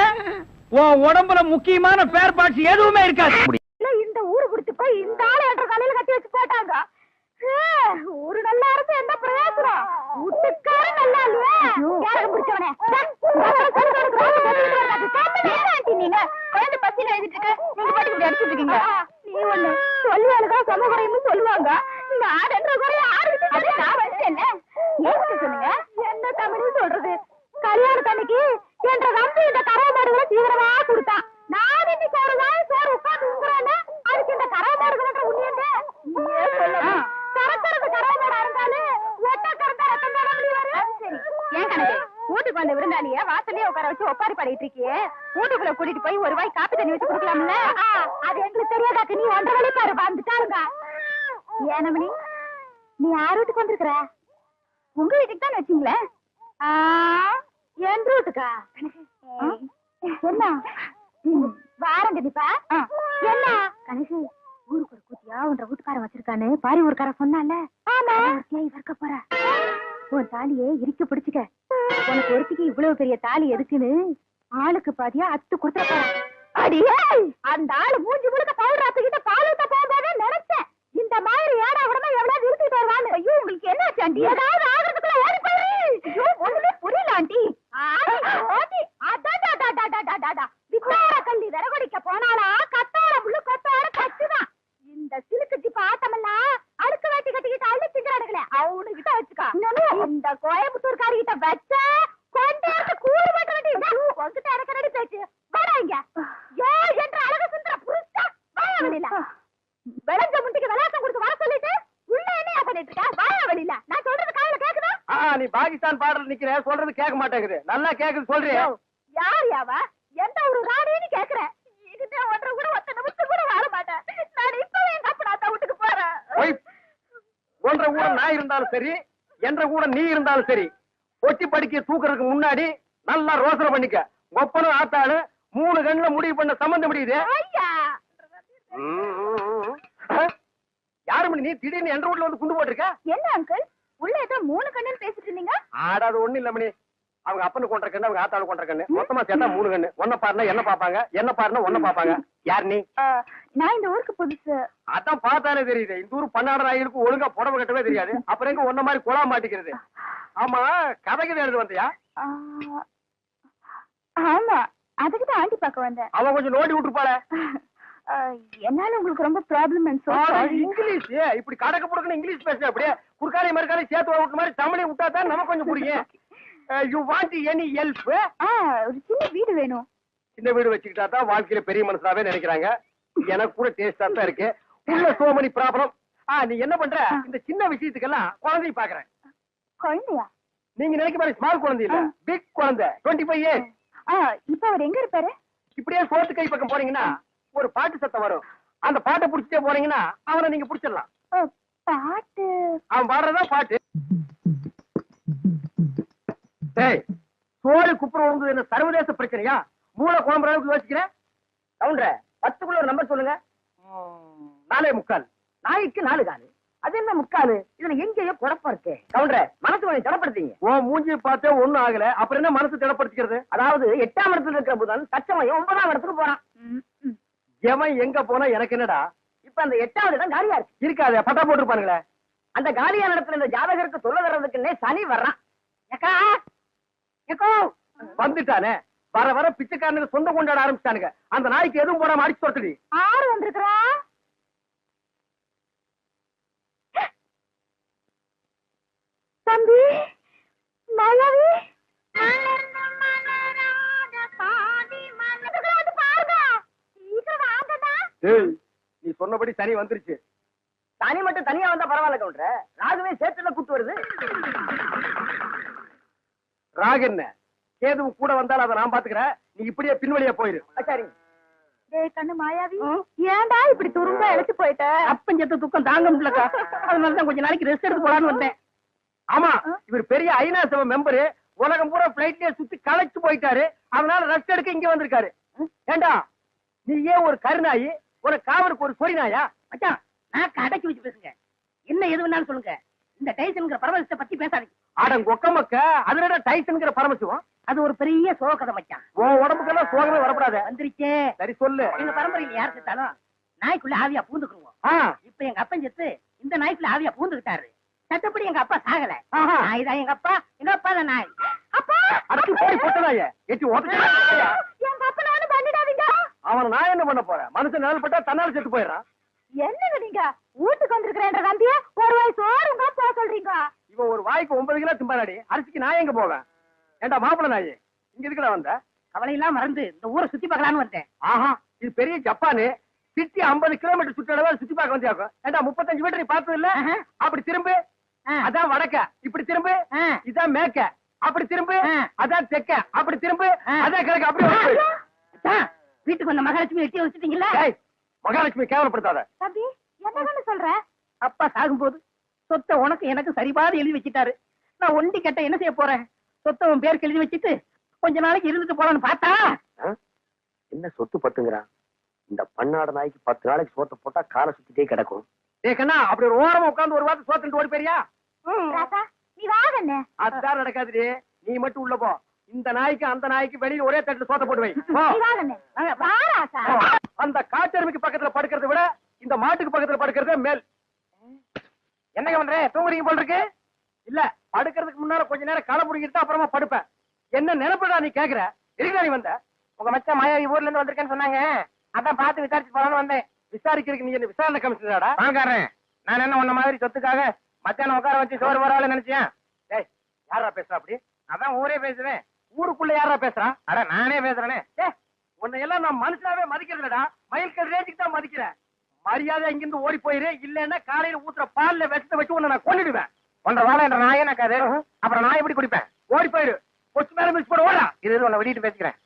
[SPEAKER 6] உன் உடம்புல முக்கியமான பேர் பார்ட்ஸ் எதுவுமே இருக்காது.
[SPEAKER 2] இந்த ஊரு குடிச்சு போய் இந்த ஆளு என்ற காலையில கட்டி வச்சு போட்டாங்க. ஒரு நல்லா இருந்து என்ன பிரயோஜனம்? வீட்டுக்கார நல்லா இல்லையா? யாரும் பிடிச்சவனே நீங்க குழந்தை பசியில எழுதிட்டு இருக்க, நீங்க பாட்டு இப்படி அடிச்சுட்டு இருக்கீங்க. நீ ஒண்ணு சொல்லுவாளுக்கா, சமகுறைன்னு சொல்லுவாங்க. இந்த ஆடுன்ற குறைய ஆறு நான் வச்சேன்ல, ஏன் சொல்லுங்க? என்ன தமிழ் சொல்றது? கல்யாணத்தன்னைக்கு என்ற தம்பி இந்த கரை மாடுகளை தீவிரமா கொடுத்தான். நான் இன்னைக்கு ஒரு நாள் சோறு உட்காந்து உங்குறேன்னா அதுக்கு இந்த கரை மாடுகள உண்மையே சொல்லணும். கறக்கிறது கரை மாடா இருந்தாலும் ஒட்ட கறந்தா ரத்தம் தானே வெளியே வரும். சரி, ஏன் கணக்கு வீட்டுக்கு வந்த விருந்தாளிய வாசல்லயே உட்கார வச்சு ஒப்பாரி பாடிட்டு இருக்கியே, வீட்டுக்குள்ள கூட்டிட்டு போய் ஒரு வாய் காப்பி தண்ணி வச்சு குடுக்கலாம்ல? அது எங்களுக்கு தெரியாதாக்கு, நீ 1.5 வழி பாரு வந்துட்டாருங்க. ஏனமணி, நீ யார் வீட்டுக்கு வந்திருக்கிற? உங்க வீட்டுக்கு தான் வச்சீங்களே. என் வீட்டுக்கா? என்ன வாரம் கண்டிப்பா? என்ன கணேஷ், ஊருக்கு ஒரு கூத்தியா உன்ற வீட்டுக்காரன் வச்சிருக்கானு பாரி ஊருக்காரன் சொன்னால ஆமா இருக்க போற உன் தாலியே இறுக்கி பிடிச்சுக்க உனக்கு ஒருத்திக்கு இவ்வளவு பெரிய தாலி எதுக்குன்னு ஆளுக்கு பாதியா அத்து கொடுத்துட போற அடியே அந்த ஆளு மூஞ்சி முழுக்க பவுடராத்துக்கிட்ட பாலூத்த போகும்போதே நினைச்சேன் இந்த மாதிரி ஏடா உடனே எவ்வளவு இருந்துட்டு வருவான்னு. ஐயோ உங்களுக்கு என்ன ஆண்டி? ஏதாவது ஆகிறதுக்குள்ள ஓடி போயிரு. ஐயோ ஒண்ணுமே புரியல ஆண்டி. ஆண்டி அடாடாடாடாடாடாடா வித்தார கள்ளி விறகொடிக்க போனாலா கத்தார முள்ளு கொத்தார கச்சுதான். இந்த சிலுக்கு ஜிப்ப ஆட்டமெல்லாம் அடுக்கு வேட்டி கட்டிக்கிட்டு அள்ளி திங்கிறானுங்களே அவனுகிட்ட வச்சுக்கா. இந்த கோயம்புத்தூர்காரி கிட்ட வச்ச கொண்டாந்து கூறு மட்டும் உங்ககிட்ட இறக்கடி பேச்சு வாடாங்க. ஏ என்ற அழகு சுந்தர புருஷா வாயா வெளியில. விளைஞ்ச முண்டிக்கு விளையாட்டம் கொடுத்து வர சொல்லிட்டு உள்ள என்ன பண்ணிட்டு இருக்க? வாயா வெளியில. நான் சொல்றது காதுல கேக்குதா?
[SPEAKER 1] நீ பாகிஸ்தான் பாடல் நிக்கிற, சொல்றது கேட்க மாட்டேங்குது. நல்லா கேக்குது சொல்றியா?
[SPEAKER 2] யார் யாவ? எந்த ஒரு ராணின்னு கேக்குறேன். இதுவே ஒன்றரை கூட ஒத்த நிமிஷம் கூட வாழ மாட்டேன். நான் இப்பவே எங்க அப்பா வீட்டுக்கு போறேன்.
[SPEAKER 1] ஒன்றரை கூட நான் இருந்தாலும் சரி, என்ற கூட நீ இருந்தாலும் சரி, ஒட்டி படிக்க தூக்குறதுக்கு முன்னாடி நல்லா ரோசனை பண்ணிக்க. ஒப்பனும் ஆத்தாளு 3 கண்ணுல முடிவு பண்ண சம்பந்தம் முடியுது.
[SPEAKER 2] ஐயா
[SPEAKER 1] யாரு மணி நீ திடீர்னு என்ற வீட்டுல வந்து குண்டு போட்டிருக்க?
[SPEAKER 2] என்ன அங்கிள் உள்ள ஏதோ 3 கண்ணுன்னு பேசிட்டு இருந்தீங்க?
[SPEAKER 1] ஆடாது ஒண்ணு இல்ல மணி. அவங்க அப்பனு கொண்ட கண்ணு, அவங்க ஆத்தாளு கொண்ட கண்ணு, மொத்தமா சேர்த்தா 3 கண்ணு. ஒன்ன பாருனா என்ன பாப்பாங்க, என்ன பாருனா ஒன்ன பாப்பாங்க. யார் நீ?
[SPEAKER 2] நான் இந்த ஊருக்கு புதுசு.
[SPEAKER 1] அதான் பார்த்தாலே தெரியுது. இந்த ஊர் பன்னாடு நாய்களுக்கு ஒழுங்கா புடவை கட்டவே தெரியாது. அப்புறம் எங்க ஒன்ன மாதிரி குழா மாட்டிக்கிறது. ஆமா, கதைக்கு எழுது வந்தியா?
[SPEAKER 2] ஆமா, அதுக்கு தான் ஆண்டி பார்க்க வந்தேன்.
[SPEAKER 1] அவ கொஞ்சம் நோண்டி விட்டுருப்பாள.
[SPEAKER 2] என்னால உங்களுக்கு ரொம்ப ப்ராப்ளம்.
[SPEAKER 1] இங்கிலீஷ் இப்படி கடக்க புடுக்கணும் இங்கிலீஷ் பேச அப்படியே குறுக்காலை மறுக்காலை சேர்த்து விட்ட மாதிரி தமிழையும் விட்டா தான் நமக்கு கொஞ்சம் பிடிக்கும். You want any help?
[SPEAKER 2] ஒரு சின்ன வீடு வேணும்.
[SPEAKER 1] சின்ன வீடு வச்சுக்கிட்டா தான் வாழ்க்கையில பெரிய மனுஷனாவே நினைக்கிறாங்க. எனக்கு கூட டேஸ்டா தான் இருக்கு. உள்ள சோ மெனி ப்ராப்ளம். நீ என்ன பண்ற? இந்த சின்ன விஷயத்துக்கெல்லாம் குழந்தைய பாக்குறேன்.
[SPEAKER 2] குழந்தையா?
[SPEAKER 1] நீங்க நினைக்க மாதிரி ஸ்மால் குழந்தை இல்ல, பிக் குழந்தை. 25 இயர்ஸ்.
[SPEAKER 2] இப்ப அவர் எங்க இருப்பாரு?
[SPEAKER 1] இப்படியே சோத்து கை பக்கம் போறீங்கன்னா ஒரு பாட்டு சத்தம் வரும். அந்த பாட்டை புடிச்சிட்டே போறீங்கன்னா அவனை நீங்க புடிச்சிடலாம்.
[SPEAKER 2] பாட்டு?
[SPEAKER 1] அவன் பாடுறதா பாட்டு. சோழ குப்புற ஒழுங்கு என்ன சர்வதேச பிரச்சனையா? மூளை குழம்புற அளவுக்கு யோசிக்கிறேன். கவுண்டர 10க்குள்ள ஒரு நம்பர் சொல்லுங்க. 4.25. நாய்க்கு 4 காலு. அது என்ன முக்காலு? இதுல எங்கேயோ குழப்பம் இருக்கு. கவுண்டர மனசு கொஞ்சம் திடப்படுத்தீங்க. ஓ மூஞ்சி பார்த்தே ஒண்ணும் ஆகல, அப்புறம் என்ன மனசு திடப்படுத்திக்கிறது? அதாவது 8ஆம் இடத்துல இருக்கிற புதன் தச்சமயம் 9ஆம் இடத்துக்கு போறான். எவன் எங்க போனா எனக்கு என்னடா? இப்ப அந்த 8வது இடம் காலியா இருக்கு. இருக்காது, பட்டா போட்டுருப்பானுங்களே. அந்த காலியான இடத்துல இந்த ஜாதகருக்கு தொல்லை வர்றதுக்குன்னே சனி வர்றான். வந்துட்டானே, வர வர பிச்சைக்காரனுக்கு சொந்த கொண்டாட ஆரம்பிச்சானுங்க. அந்த நாய்க்கு எதுவும் போடாம அடிச்சு தொட்டடி.
[SPEAKER 2] ஆறு வந்திருக்கிறா. தம்பி மலவி
[SPEAKER 1] நீ சொன்னபடி சனி வந்துருச்சு.
[SPEAKER 5] தனி மட்டும் தனியா வந்தா பரவாயில்ல கவுண்டர, ராகுவே சேர்த்துல கூட்டு வருது.
[SPEAKER 1] ராகு என்ன கேதுவும் கூட வந்தாலும் அதை நான் பாத்துக்கிறேன். நீ இப்படியே பின்வழியா போயிரு.
[SPEAKER 5] சரிங்க.
[SPEAKER 2] டேய் கண்ணு மாயாவி, ஏன்டா இப்படி துரும்பா இழைச்சு போயிட்ட?
[SPEAKER 3] அப்பஞ்சத்த துக்கம் தாங்க முடியலக்கா. அதனாலதான் கொஞ்ச நாளைக்கு ரெஸ்ட் எடுத்து போலான்னு வந்தேன்.
[SPEAKER 1] ஆமா, இவர் பெரிய ஐநா சபை மெம்பரு. உலகம் பூரா பிளைட்லயே சுத்தி களைச்சு போயிட்டாரு. அதனால ரெஸ்ட் எடுக்க இங்க வந்திருக்காரு. ஏண்டா நீ ஏன் ஒரு கருநாயி, ஒரு காவலுக்கு ஒரு சொறி நாயா?
[SPEAKER 3] மச்சான், நான் கடைக்கு வச்சு பேசுங்க. என்ன எது வேணாலும் சொல்லுங்க. இந்த டைசன்ங்கிற பரவசத்தை பத்தி பேசாதீங்க.
[SPEAKER 1] ஆடம் கொக்க மக்க அதுல டைசன்ங்கிற பரமசிவம்.
[SPEAKER 3] அது ஒரு பெரிய சோகதை மச்சான்.
[SPEAKER 1] உன் உடம்புக்கெல்லாம் சோகமே வரப்படாத.
[SPEAKER 3] வந்துருச்சே.
[SPEAKER 1] சரி சொல்லு.
[SPEAKER 3] எங்க பரம்பரையில யார் செத்தாலும் நாய்க்குள்ள ஆவியா பூந்துக்குருவோம். இப்ப எங்க அப்பன் செத்து இந்த நாய்க்குள்ள ஆவியா பூந்துக்கிட்டாரு. சட்டப்படி எங்க அப்பா சாகல. நாய் தான் எங்க அப்பா, எங்க அப்பா தான் நாய். அப்பா
[SPEAKER 1] அடக்கு போய் போட்டதாய எட்டி ஓட்ட.
[SPEAKER 2] எங்க அப்பனானு பண்ணிடாதீங்க.
[SPEAKER 1] அவன் நான் என்ன பண்ண போறேன்? மனுஷன் நிழல் பட்டா தன்னால செத்து போயிடறான்.
[SPEAKER 2] என்னங்க நீங்க வீட்டுக்கு வந்திருக்கிறேன்ற நம்பிய ஒரு வாய் சோறுங்க போக சொல்றீங்க?
[SPEAKER 1] இவன் ஒரு வாய்க்கு 9 கிலோ திம்பாடி. அரிசிக்கு நான் எங்க போவேன்? ஏண்டா மாப்பிள்ள நாயி, இங்க எதுக்குடா வந்த?
[SPEAKER 3] கவலையெல்லாம் மறந்து இந்த ஊரை சுத்தி பார்க்கலான்னு வந்தேன்.
[SPEAKER 1] ஆஹா, இது பெரிய ஜப்பானு. சிட்டி 50 கிலோமீட்டர் சுற்றளவு சுத்தி பார்க்க வந்தியாக்கும். ஏண்டா 35 மீட்டர் நீ பார்த்தது இல்ல? அப்படி திரும்பு, அதான் வடக்க. இப்படி திரும்பு, இதான் மேக்க. அப்படி திரும்பு, அதான் தெக்க. அப்படி திரும்பு, அதான் கிழக்கு. அப்படி
[SPEAKER 3] வீட்டுக்கு வந்த மகாலட்சுமி வெட்டி வச்சுட்டீங்களா?
[SPEAKER 1] மகாலட்சுமி கேவலப்படுத்தாத.
[SPEAKER 2] தம்பி என்னன்னு சொல்ற?
[SPEAKER 3] அப்பா சாகும்போது சொத்தை உனக்கு எனக்கு சரிபாதி எழுதி வச்சுட்டாரு. நான் ஒண்டி கட்ட என்ன செய்ய போறேன்? சொத்தை உன் பேருக்கு எழுதி வச்சுட்டு கொஞ்ச நாளைக்கு இருந்துட்டு போலான்னு பார்த்தா
[SPEAKER 1] என்ன சொத்து பத்துங்கிறான்?
[SPEAKER 8] இந்த பண்ணாட நாய்க்கு 10 நாளைக்கு சோத்த போட்டா காலை சுத்திட்டே கிடக்கும்.
[SPEAKER 1] டேய் கண்ணா, அப்படி ஒரு ஓரமா உட்கார்ந்து ஒரு வாரத்தை சோத்துட்டு ஓடி போறியா?
[SPEAKER 2] ராசா நீ வா கண்ணு.
[SPEAKER 1] அதுதான் நடக்காதுடி. நீ மட்டும் உள்ள போ. இந்த நாய்க்கு அந்த நாய்க்கு வெளியில ஒரே தட்டுல சோத்த போட்டு வை. போ.
[SPEAKER 2] நீ வா கண்ணு. வா ராசா.
[SPEAKER 1] அந்த காட்டெருமைக்கு பக்கத்துல படுக்கிறதை விட இந்த மாட்டுக்கு பக்கத்துல படுக்கிறதே மேல். என்னங்க பண்ற? தூங்குறீங்க போல இருக்கு. இல்ல, படுக்கிறதுக்கு முன்னால கொஞ்ச நேரம் களை புடிங்கிட்டு அப்புறமா படுப்பேன். என்ன நினைப்படா நீ கேக்குற? எதுக்குடா நீ வந்த?
[SPEAKER 5] உங்க மச்சான் மாயாவி ஊர்ல இருந்து வந்திருக்கேன்னு சொன்னாங்க, அதான் பார்த்து விசாரிச்சு போலான்னு வந்தேன்.
[SPEAKER 1] விசாரிக்கிறதுக்கு நீ என்ன விசாரணை கமிஷனராடா?
[SPEAKER 5] வாங்காரன், நான் என்ன உன்ன மாதிரி சொத்துக்காக மச்சான உட்கார வச்சு சோறு வரால நினைச்சேன்.
[SPEAKER 1] டேய், யாரா பேசுறா அப்படி?
[SPEAKER 5] அதான் ஊரே பேசுவேன்.
[SPEAKER 1] ஊருக்குள்ள யாரா பேசுறா?
[SPEAKER 5] அட நானே பேசுறேனே.
[SPEAKER 1] உன்னை எல்லாம் நான் மனுஷனாவே மதிக்கிறதுலடா. மயில்கல் ரேஞ்சுக்கு தான் மதிக்கிறேன். மரியாதை இங்கிருந்து ஓடி போயிரு. இல்லன்னா காலையில ஊத்துற பால்ல விஷத்தை வச்சு உன்னை நான் கொன்னுடுவேன்.
[SPEAKER 5] ஒன்றரை வாழை என்ற நாயே நக்காது. அப்புறம் நான் எப்படி குடிப்பேன்?
[SPEAKER 1] ஓடி போயிரு. கொச்சு மேல மிஸ் போட ஓடா.
[SPEAKER 5] இது உன்னை வெளியிட்டு பேசிக்கிறேன்.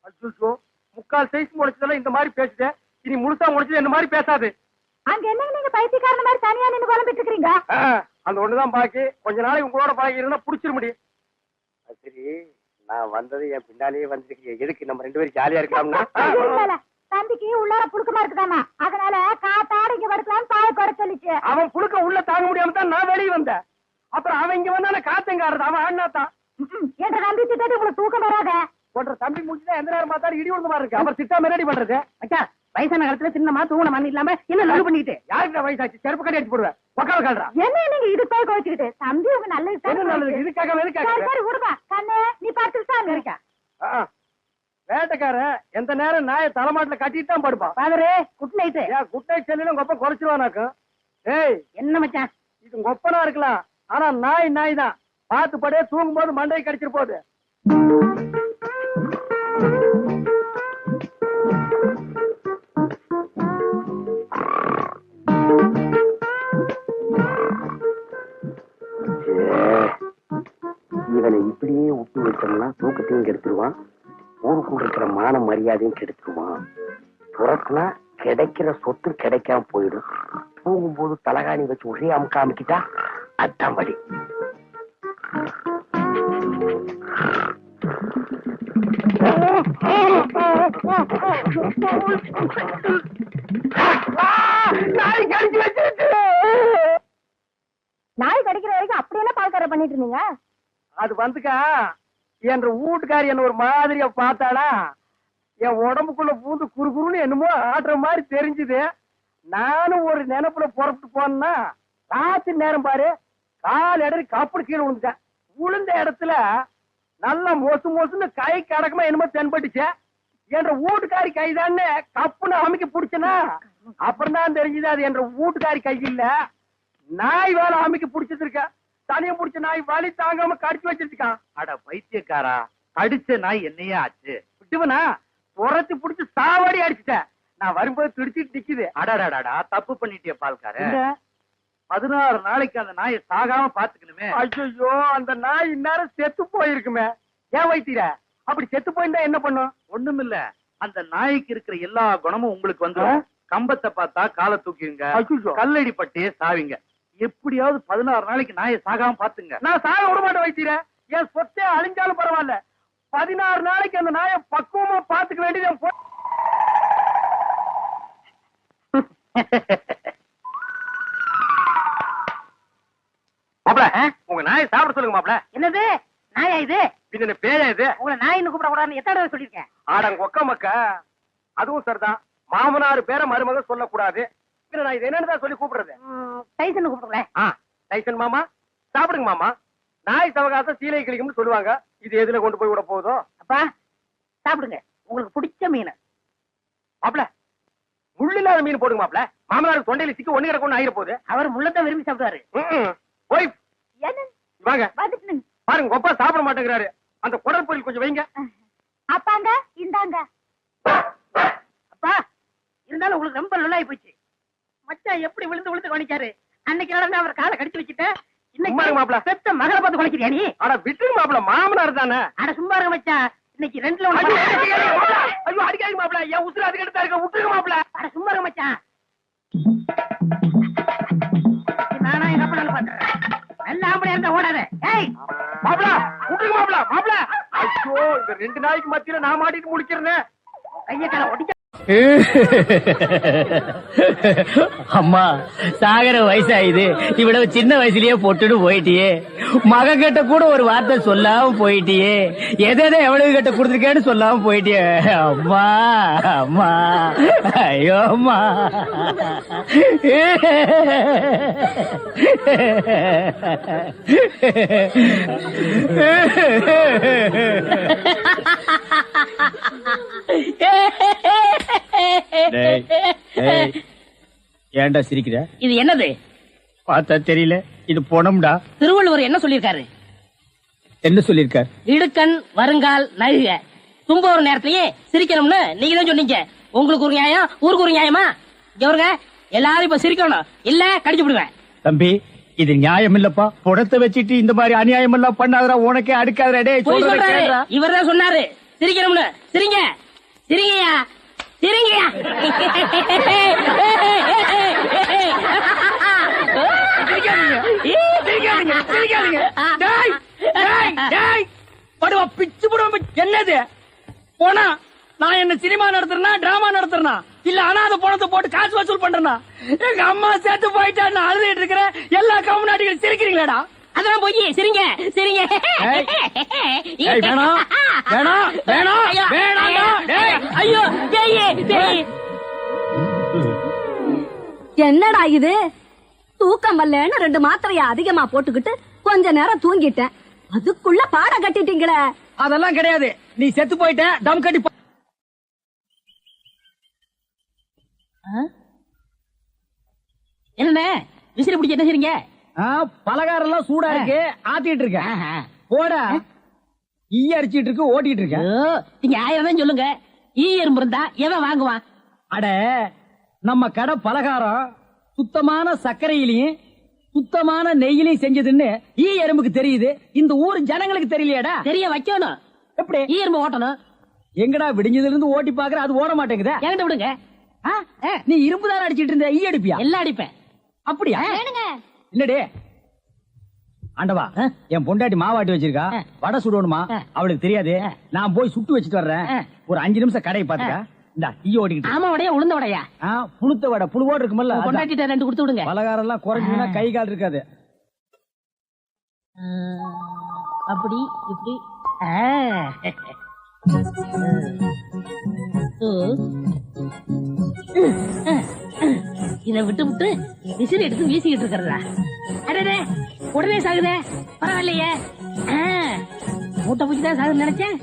[SPEAKER 1] அச்சோ, முக்கால் சைஸ் முடிச்சதெல்லாம் இந்த மாதிரி பேசுது. இனி முழுசா முடிச்சது இந்த மாதிரி பேசாது.
[SPEAKER 2] அங்க என்னங்க நீங்க பைத்தியக்காரன மாதிரி தனியா நின்னு குழம்பிட்டு இருக்கீங்க?
[SPEAKER 1] அந்த ஒண்ணுதான் பாக்கி. கொஞ்ச நாளைக்கு உங்களோட பழகி இருந்தா புடிச்சிட முடியும்.
[SPEAKER 8] சரி, நான் வந்தது என் பின்னாலேயே வந்துருக்கீங்க. எதுக்கு நம்ம 2 பேரும் ஜாலியா இருக்கலாம்னா?
[SPEAKER 2] இல்ல, தம்பிக்கு உள்ளார புழுக்கமா இருக்குதாமா, அதனால காத்தாட இங்க படுக்கலாம்னு பாய குறை சொல்லிச்சு.
[SPEAKER 1] அவன் புழுக்க உள்ள தாங்க முடியாம தான் நான் வெளியே வந்தேன். அப்புறம் அவன் இங்க வந்தான காத்தங்காரது. அவன் அண்ணாத்தான்.
[SPEAKER 2] என்ற நம்பி திட்டாட்டி உங்களுக்கு தூக்கம் வராத.
[SPEAKER 1] போன்ற தம்பி முடிச்சுதான் எந்த நேரம் பார்த்தாலும் இடி விழுந்த மாதிரி இருக்கு. அப்புறம் திட்டாம ரெடி பண்றது.
[SPEAKER 3] மச்சா, வயசான காலத்துல சின்னமா தூங்கின மண் இல்லாம என்ன லவ் பண்ணிக்கிட்டு
[SPEAKER 1] யாருக்கு வயசாச்சு? செருப்பு கட்டி அடிச்சு போடுவேன். உக்கால கால்றா.
[SPEAKER 2] என்ன நீங்க இது போய் குறைச்சிக்கிட்டு? தம்பி உங்க நல்லது
[SPEAKER 1] என்ன நல்லது? இதுக்காக
[SPEAKER 2] சரி
[SPEAKER 1] எதுக்காக?
[SPEAKER 2] சரி விடுப்பா கண்ணு, நீ பார்த்துட்டு இருக்கா.
[SPEAKER 1] வேட்டைக்காரன் எந்த நேரம் நாயை தலைமாட்டுல கட்டிட்டு தான் படுப்பான்.
[SPEAKER 3] பாதரே, குட் நைட்டு.
[SPEAKER 1] ஏன் குட் நைட் செல்லுன்னு உங்க அப்பா குறைச்சிருவானாக்கும். ஏய்,
[SPEAKER 3] என்ன மச்சான்?
[SPEAKER 1] இது உங்க ஒப்பனா இருக்கலாம், ஆனா நாய் தான். பார்த்து படே, தூங்கும் போது மண்டையை கடிச்சிட்டு போகுது.
[SPEAKER 8] இவனை இப்படியே விட்டு வச்சோம்னா தூக்கத்தையும் கெடுத்துருவான், ஊருக்குள்ள இருக்கிற மான மரியாதையும் கெடுத்துருவான். துரத்துனா கிடைக்கிற சொத்து கிடைக்காம போயிடும். தூங்கும்போது தலகாணி வச்சு ஒரே அமுக்க அமுக்கிட்டா அதான் படி.
[SPEAKER 1] நாய் கடிச்சு வச்சிருச்சு.
[SPEAKER 2] நாய் கடிக்கிற வரைக்கும் அப்படி என்ன பால்கார பண்ணிட்டு இருந்தீங்க?
[SPEAKER 1] அது வந்துக்கா, என்ற வீட்டுக்காரி என்ன ஒரு மாதிரியா பார்த்தாளா, என் உடம்புக்குள்ள பூந்து குறுகுறுன்னு என்னமோ ஆடுற மாதிரி தெரிஞ்சுது. நானும் ஒரு நினைப்புல புறப்பட்டு போனா ராத்திரி நேரம் பாரு, கால் இடறி கப்படு கீழே விழுந்துட்டேன். விழுந்த இடத்துல நல்லா மொசுன்னு கை கடக்கமா என்னமோ தென்பட்டுச்சு. என்ற வீட்டுக்காரி கைதான்னு கப்புன்னு அமைக்க பிடிச்சனா, அப்புறம் தான் தெரிஞ்சது அது என்ற வீட்டுக்காரி கை இல்ல, நாய் வேலை அமைக்க பிடிச்சது இருக்க. தனியா பிடிச்ச நாய் வலி தாங்காம கடிச்சு வச்சிருக்கான்.
[SPEAKER 7] அட பைத்தியக்காரா, அடிச்ச நாய் என்னையே ஆச்சு?
[SPEAKER 1] விட்டுவனா துரத்தி பிடிச்சு சாவாடி அடிச்சுட்டேன். நான் வரும்போது துடிச்சிட்டு நிக்குது.
[SPEAKER 7] அடாடாடா, தப்பு பண்ணிட்டிய பால்கார. 16 நாளைக்கு அந்த நாயை சாகாம பாத்துக்கணுமே.
[SPEAKER 1] ஐயோ, அந்த நாய் இந்நேரம் செத்து போயிருக்குமே. ஏன் வைத்தீர? அப்படி செத்து போயிருந்தா என்ன பண்ணும்?
[SPEAKER 7] ஒண்ணுமில்ல, அந்த நாய்க்கு இருக்கிற எல்லா குணமும் உங்களுக்கு வந்துடும். கம்பத்தை பார்த்தா காலை தூக்கிங்க,
[SPEAKER 1] ஐயோ.
[SPEAKER 7] கல்லடி பட்டே சாவிங்க. எப்படியாவது 16 நாளைக்கு நாயை சாகாம பாத்துங்க.
[SPEAKER 1] நான் சாக விட மாட்டேன் வைத்தீர. என் சொத்தே அழிஞ்சாலும் பரவாயில்ல, 16 நாளைக்கு அந்த நாயை பக்குவமா பாத்துக்க வேண்டியது என் மாப்ள. உங்க நாயை சாப்பிட சொல்லுங்க மாப்ள.
[SPEAKER 3] என்னது நாயா இது?
[SPEAKER 1] இது பேயா இது?
[SPEAKER 3] உங்களை நாயின்னு கூப்பிட கூடாதுன்னு எத்தனை தடவை சொல்லியிருக்கேன்?
[SPEAKER 1] ஆடங்க ஒக்க மக்க. அதுவும் சரிதான், மாமனார் பேர மருமக சொல்லக்கூடாது. நான் இது என்னன்னு சொல்லி கூப்பிடுறது?
[SPEAKER 3] டைசன் கூப்பிடுங்களேன்.
[SPEAKER 1] டைசன் மாமா, சாப்பிடுங்க மாமா. நாய் சவகாசம் சீலை கிளிக்கும்னு சொல்லுவாங்க. இது எதுல கொண்டு போய் விட போகுதோ?
[SPEAKER 3] அப்பா சாப்பிடுங்க, உங்களுக்கு பிடிச்ச மீன்.
[SPEAKER 1] மாப்ள, முள்ளு இல்லாத மீன் போடுங்க மாப்ள. மாமனாருக்கு தொண்டையில சிக்க ஒண்ணு கிடக்கும் ஆயிர போகுது.
[SPEAKER 3] அவர் முள்ளத்தான் விரும்பி சாப்பிடுவாரு.
[SPEAKER 1] போய்
[SPEAKER 2] என்ன
[SPEAKER 1] வாங்க
[SPEAKER 2] வந்துட்டு
[SPEAKER 1] பாருங்க, ஒப்பா சாப்பிட மாட்டேங்கிறாரு. அந்த குடல் பொரியல் கொஞ்சம் வைங்க.
[SPEAKER 2] அப்பாங்க இந்தாங்க.
[SPEAKER 3] அப்பா இருந்தாலும் உங்களுக்கு ரொம்ப நல்லாயி போச்சு. மச்சான் எப்படி விழுந்து விழுந்து கவனிச்சாரு. அன்னைக்கு நடந்து அவர் காலை கடிச்சு வச்சுட்டேன்.
[SPEAKER 1] சும்மா இருங்க மாப்ள.
[SPEAKER 3] பெத்த மகளை பார்த்து குலைக்கிறியா நீ?
[SPEAKER 1] அட விட்டுருங்க மாப்ள, மாமனார் தானே.
[SPEAKER 3] அட சும்மா இருக்க மச்சான், இன்னைக்கு 2ல
[SPEAKER 1] ஐயோ,
[SPEAKER 3] 1.
[SPEAKER 1] அடிக்காதீங்க மாப்ள. என் உசுறு அதுக்கு எடுத்தா இருக்க. விட்டுருங்க மாப்ள.
[SPEAKER 3] அட சும்மா இருக்க மச்சான். நானா எங்க அப்பனால பண்றேன். நல்ல ஆம்பளை இருந்தா ஓடாத. ஏய்
[SPEAKER 1] மாப்ள, விட்டுருங்க மாப்ள. மாப்ள, ஐயோ, இந்த 2 நாய்க்கு மத்தியில நான் மாட்டிட்டு முடிக்கிறேன்.
[SPEAKER 3] கைய கால ஒடிச்ச
[SPEAKER 6] அம்மா சாகர வயசாயுது, இவ்வளவு சின்ன வயசுலயே பொட்டுட்டு போயிட்டியே. மகன் கிட்ட கூட ஒரு வார்த்தை சொல்லாம போயிட்டியே. எதை எவ்வளவு கிட்ட கொடுத்துருக்கேன்னு சொல்லாம போயிட்டியே. அம்மா அம்மா, ஐயோ அம்மா. ஏன்டா சிரிக்கிற?
[SPEAKER 3] இது என்னது?
[SPEAKER 6] பார்த்தா தெரியல, இது பொணம்டா.
[SPEAKER 3] திருவள்ளுவர் என்ன சொல்லிருக்காரு?
[SPEAKER 6] என்ன சொல்லிருக்கார்?
[SPEAKER 3] இடுக்கண் வருங்கால் நகுக. தும்ப ஒரு நேரத்திலேயே சிரிக்கணும்னு நீங்க தான் சொன்னீங்க. உங்களுக்கு ஒரு நியாயம், ஊருக்கு ஒரு நியாயமா? இவருங்க எல்லாரும் இப்ப சிரிக்கணும், இல்ல கடிச்சு விடுவேன்.
[SPEAKER 6] தம்பி, இது நியாயம் இல்லப்பா. புடத்தை வச்சிட்டு இந்த மாதிரி அநியாயம் எல்லாம் பண்ணாதடா, உனக்கே அடுக்காதடா.
[SPEAKER 3] இவர் தான் சொன்னாரு சிரிக்கணும்னு. சிரிங்க சிரிங்கயா சிரிங்கயா.
[SPEAKER 6] என்னது போனா? நான் என்ன சினிமா நடத்துறேனா, டிராமா நடத்துறேனா, இல்ல அனாதை பணத்தை போட்டு காசு வசூல் பண்றேனா? எங்க அம்மா சேர்த்து போயிட்டா நான் அழுதுட்டு இருக்கிறேன். எல்லா கம்முனாட்டிகள் சிரிக்கிறீங்களாடா?
[SPEAKER 3] அதெல்லாம் போய் சிரிங்க சிரிங்க.
[SPEAKER 6] வேணாம் வேணாம் வேணாம் வேணாம்.
[SPEAKER 3] ஐயோ
[SPEAKER 2] என்னடா இது? தூக்கம் வரலன்னு 2 மாத்திரைய அதிகமா போட்டுக்கிட்டு கொஞ்ச நேரம் தூங்கிட்டேன். அதுக்குள்ள பாட கட்டிட்டீங்களே.
[SPEAKER 6] அதெல்லாம் கிடையாது, நீ செத்து போயிட்ட. தம் கட்டி
[SPEAKER 3] என்ன விசிறி பிடிச்ச என்ன செய்றீங்க?
[SPEAKER 6] பலகாரம் எல்லாம் சூடா இருக்கு, ஆத்திட்டு இருக்கேன். போடா, ஈ அடிச்சிட்டு இருக்கு, ஓட்டிட்டு இருக்கேன்.
[SPEAKER 3] நீங்க 1000 தான் சொல்லுங்க. ஈ எறும்பு இருந்தா எவன் வாங்குவான்?
[SPEAKER 6] அட, நம்ம கடை பலகாரம் சுத்தமான சர்க்கரையிலையும் சுத்தமான நெய்யிலையும் செஞ்சதுன்னு ஈ எறும்புக்கு தெரியுது. இந்த ஊர் ஜனங்களுக்கு தெரியலையாடா?
[SPEAKER 3] தெரிய வைக்கணும்.
[SPEAKER 6] எப்படி?
[SPEAKER 3] ஈ எறும்பு ஓட்டணும்.
[SPEAKER 6] எங்கடா விடிஞ்சதுல இருந்து ஓட்டி பாக்குற, அது ஓட மாட்டேங்குதா?
[SPEAKER 3] என்கிட்ட விடுங்க.
[SPEAKER 6] நீ இரும்பு தான் அடிச்சிட்டு இருந்த, ஈ அடிப்பியா?
[SPEAKER 3] எல்லாம் அடிப்பேன்.
[SPEAKER 6] அப்படியா? இல்லடே ஆண்டவா, என் பொண்டாட்டி மாவாட்டி வச்சிருக்கா, வடை சுடணுமா, அவளுக்கு தெரியாது. நான் போய் சுட்டு வச்சுட்டு வர்றேன். ஒரு 5 நிமிஷம் கடையை பாத்துக்க. இந்த ஈ ஓடிக்கிட்டு.
[SPEAKER 3] ஆமா, வடையா உளுந்த வடையா?
[SPEAKER 6] புழுத்த வடை, புழுவோடு இருக்குமல்ல.
[SPEAKER 3] பொண்டாட்டிட்ட 2 கொடுத்து விடுங்க.
[SPEAKER 6] பலகாரம் எல்லாம் குறைஞ்சுன்னா கை கால் இருக்காது.
[SPEAKER 3] அப்படி இப்படி. இதை விட்டு விட்டு விசிறி எடுத்து வீசிக்கிட்டு இருக்கிறதா? அடே, உடனே சாகுதே. பரவாயில்லையே, மூட்டை பூச்சிதான் சாகுது நினைச்சேன்.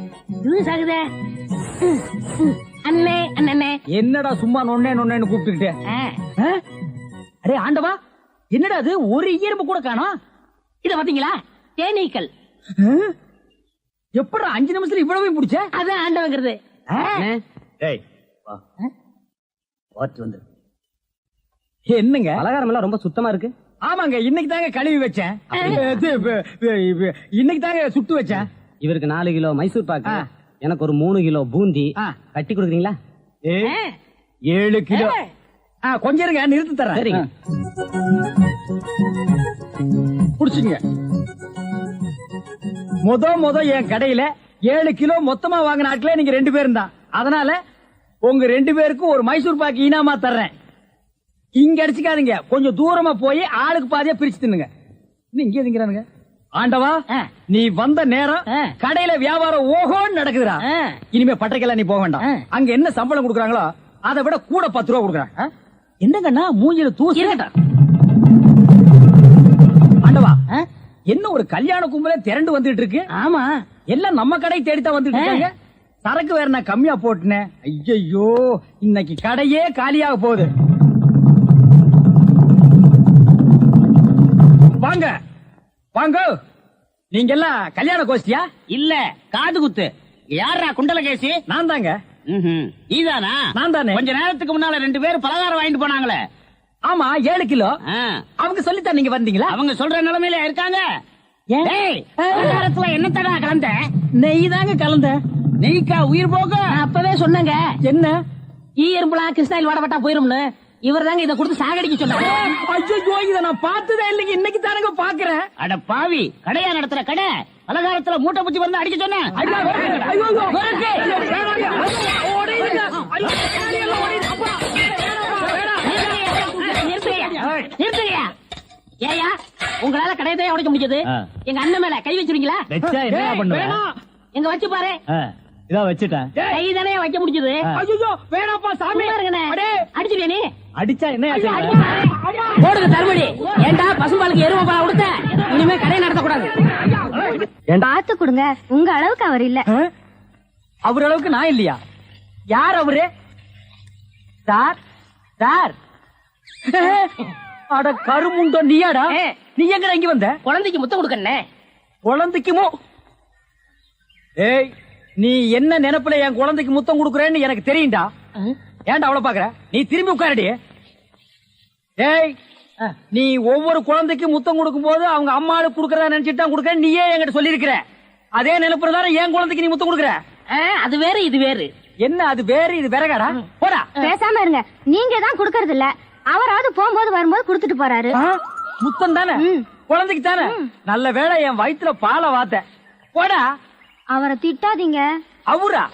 [SPEAKER 3] இது சாகுதே. அண்ணே அண்ணே,
[SPEAKER 6] என்னடா சும்மா நொன்னே நொன்னேன்னு கூப்பிட்டுக்கிட்டு? அடே ஆண்டவா, என்னடா அது? ஒரு ஈரம்பு கூட காணோம்.
[SPEAKER 3] இத பாத்தீங்களா? தேனீக்கள்.
[SPEAKER 6] எப்படா 5 நிமிஷத்துல இவ்வளவு பிடிச்ச?
[SPEAKER 3] அதான் ஆண்டவங்கிறது.
[SPEAKER 6] என்னங்க
[SPEAKER 7] பலகாரம் எல்லாம் ரொம்ப சுத்தமா இருக்கு.
[SPEAKER 6] ஆமாங்க, இன்னைக்கு தாங்க கழுவி வச்சேன். இன்னைக்கு தாங்க சுட்டு வச்சேன்.
[SPEAKER 7] இவருக்கு 4 கிலோ மைசூர் பாக்கு, எனக்கு ஒரு 3 கிலோ பூந்தி கட்டி கொடுக்குறீங்களா?
[SPEAKER 6] 7 கிலோ. கொஞ்சம் இருங்க, நிறுத்தி தரேன்.
[SPEAKER 7] சரிங்க.
[SPEAKER 6] புடிச்சுங்க. முத என் கடையில 7 கிலோ மொத்தமா வாங்கின ஆட்களே நீங்க 2 பேரும் தான். அதனால உங்க 2 பேருக்கும் ஒரு மைசூர் பாக்கு இனாமா தர்றேன். இங்க அடிச்சுக்காதீங்க, கொஞ்சம் தூரமா போய் ஆளுக்கு பாதியா பிரிச்சு தின்னுங்க. இங்க திங்கிறானுங்க. ஆண்டவா, நீ வந்த நேரம் கடையில வியாபாரம் ஓஹோன்னு நடக்குதுடா. இனிமே பட்டைக்கெல்லாம் நீ போக வேண்டாம். அங்க என்ன சம்பளம் கொடுக்குறாங்களோ அதை விட கூட 10 ரூபா கொடுக்குறாங்க. என்னங்கண்ணா மூஞ்சில தூசி? ஆண்டவா, என்ன ஒரு கல்யாண கும்பலே திரண்டு வந்துட்டு இருக்கு?
[SPEAKER 3] ஆமா,
[SPEAKER 6] எல்லாம் நம்ம கடை தேடித்தான் வந்துட்டு இருக்காங்க. சரக்கு வேற நான் கம்மியா போட்டுனேன். ஐயோ, இன்னைக்கு கடையே காலியாக போகுது. வாங்க வாங்க, நீங்க எல்லாம் கல்யாண கோஷ்டியா?
[SPEAKER 3] இல்ல, காது குத்து. யாரா குண்டல கேசி?
[SPEAKER 6] நான் தாங்க.
[SPEAKER 3] நீதானா?
[SPEAKER 6] நான் தானே.
[SPEAKER 3] கொஞ்ச நேரத்துக்கு முன்னால 2 பேரும் பலகாரம் வாங்கிட்டு போனாங்களே.
[SPEAKER 6] ஆமா, 7 கிலோ. அவங்க சொல்லித்தான் நீங்க வந்தீங்களா?
[SPEAKER 3] அவங்க சொல்ற நிலைமையில இருக்காங்க. பலகாரத்துல என்னத்தடா கலந்த?
[SPEAKER 6] நெய் தாங்க கலந்த.
[SPEAKER 3] நெய்க்கா உயிர் போக? அப்பவே சொன்னங்க.
[SPEAKER 6] என்ன?
[SPEAKER 3] ஈ எறும்புலாம் கிருஷ்ணாயில் வாடப்பட்டா போயிரும்னு. இவர் தாங்க இதை கொடுத்து சாகடிக்க சொன்னாங்க.
[SPEAKER 6] ஐயோ, இதை நான் பார்த்ததே இல்லைங்க, இன்னைக்கு தானங்க பாக்குறேன்.
[SPEAKER 3] அட பாவி, கடையா நடத்துற கடை, பலகாரத்துல மூட்டை பூச்சி வந்து அடிக்க சொன்னேன். நிறுத்துங்கய்யா. ஏய்யா, உங்களால கடையத்தையே உடைக்க முடிஞ்சது. எங்க அண்ணன் மேல கை வச்சிருக்கீங்களா?
[SPEAKER 6] வச்சா என்ன பண்ணுவேன்?
[SPEAKER 3] எங்க வச்சு பாரு.
[SPEAKER 6] இதா வச்சுட்டேன்.
[SPEAKER 3] கை தானே வைக்க முடிஞ்சது.
[SPEAKER 1] ஐயோ வேணாப்பா சாமி.
[SPEAKER 3] அடிச்சுடுவே நீ.
[SPEAKER 6] அடிச்சா என்ன
[SPEAKER 3] போடுங்க தருமடி. ஏண்டா பசும்பாலுக்கு எருமை பால் கொடுத்த? இனிமே கடை நடத்தக்கூடாது.
[SPEAKER 2] பார்த்து கொடுங்க, உங்க அளவுக்கு அவர் இல்ல.
[SPEAKER 6] அவர் அளவுக்கு நான் இல்லையா? யார் அவரு? Sir sir. அட கருமுண்டோ, நீயாடா? நீ எங்க இங்க வந்த?
[SPEAKER 3] குழந்தைக்கு முத்தம் கொடுக்கண்ணே.
[SPEAKER 6] குழந்தைக்குமோ? ஏய், நீ என்ன நினைப்புல என் குழந்தைக்கு முத்தம் கொடுக்கறேன்னு எனக்கு தெரியும்டா. ஏன்டா அவளை பாக்குற? நீ திரும்பி உட்காரடி. ஏய், நீ ஒவ்வொரு குழந்தைக்கு முத்தம் கொடுக்கும் போது அவங்க அம்மாளுக்கு கொடுக்கறதா நினைச்சிட்டு தான் கொடுக்கறேன் நீயே என்கிட்ட சொல்லியிருக்கிற. அதே நினைப்புல தானே என் குழந்தைக்கு நீ முத்தம் கொடுக்கற.
[SPEAKER 3] அது வேறு இது வேறு.
[SPEAKER 6] என்ன அது வேறு இது வேறகாடா? போடா.
[SPEAKER 2] பேசாம இருங்க, நீங்க தான் கொடுக்கறது இல்ல. அவராவது போகும்போது வரும்போது கொடுத்துட்டு போறாரு.
[SPEAKER 6] முத்தம் தானே குழந்தைக்கு தானே? நல்ல வேளை என் வயித்துல பாலை வாத்த. போடா.
[SPEAKER 2] அவரை திட்டாதீங்க.
[SPEAKER 6] அவரா?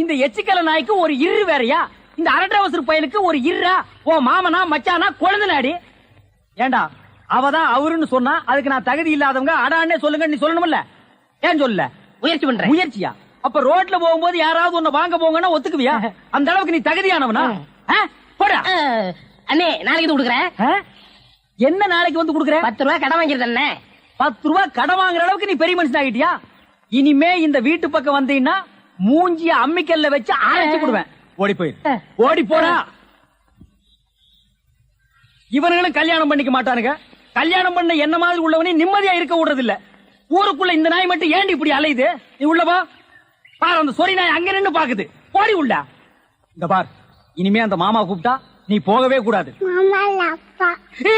[SPEAKER 6] இந்த எச்சிக்கல நாய்க்கு ஒரு இரு வேறையா? இந்த அரட்டவசர் பையனுக்கு ஒரு இருரா? ஓ மாமனா மச்சானா குழந்தை நாடி. ஏண்டா அவதான் அவருன்னு சொன்னா அதுக்கு நான் தகுதி இல்லாதவங்க அடான்னே சொல்லுங்க நீ சொல்லணும்ல? ஏன் சொல்ல?
[SPEAKER 3] முயற்சி பண்றேன்.
[SPEAKER 6] முயற்சியா? அப்ப ரோட்ல போகும்போது யாராவது உன்னை வாங்க போங்கன்னா ஒத்துக்குவியா? அந்த அளவுக்கு நீ தகுதியானவனா? போடா.
[SPEAKER 3] அண்ணே, நாளைக்கு வந்து கொடுக்குறேன்.
[SPEAKER 6] என்ன நாளைக்கு வந்து கொடுக்குற?
[SPEAKER 3] 10 ரூபாய் கடன் வாங்கிருந்த அண்ணே.
[SPEAKER 6] 10 ரூபாய் கடன் வாங்குற அளவுக்கு நீ பெரிய மனுஷன் ஆகிட்டியா? இனிமே இந்த வீட்டு பக்கம் வந்தீங்கன்னா மூஞ்சிய அம்மிக்கல்ல வச்சு ஆரம்பிச்சு கொடுவேன். ஓடி போயிரு. ஓடி போடா. இவனுங்களும் கல்யாணம் பண்ணிக்க மாட்டானுங்க. கல்யாணம் பண்ண என்ன மாதிரி உள்ளவனே நிம்மதியா இருக்க விடுறது இல்ல. ஊருக்குள்ள இந்த நாய் மட்டும் ஏண்டி இப்படி அலையுது? நீ உள்ளவா பாரு. அந்த சொறி நாய் அங்க நின்னு பாக்குது. ஓடி உள்ள. இந்த பார், இனிமே அந்த மாமா கூப்பிட்டா நீ போகவே கூடாது.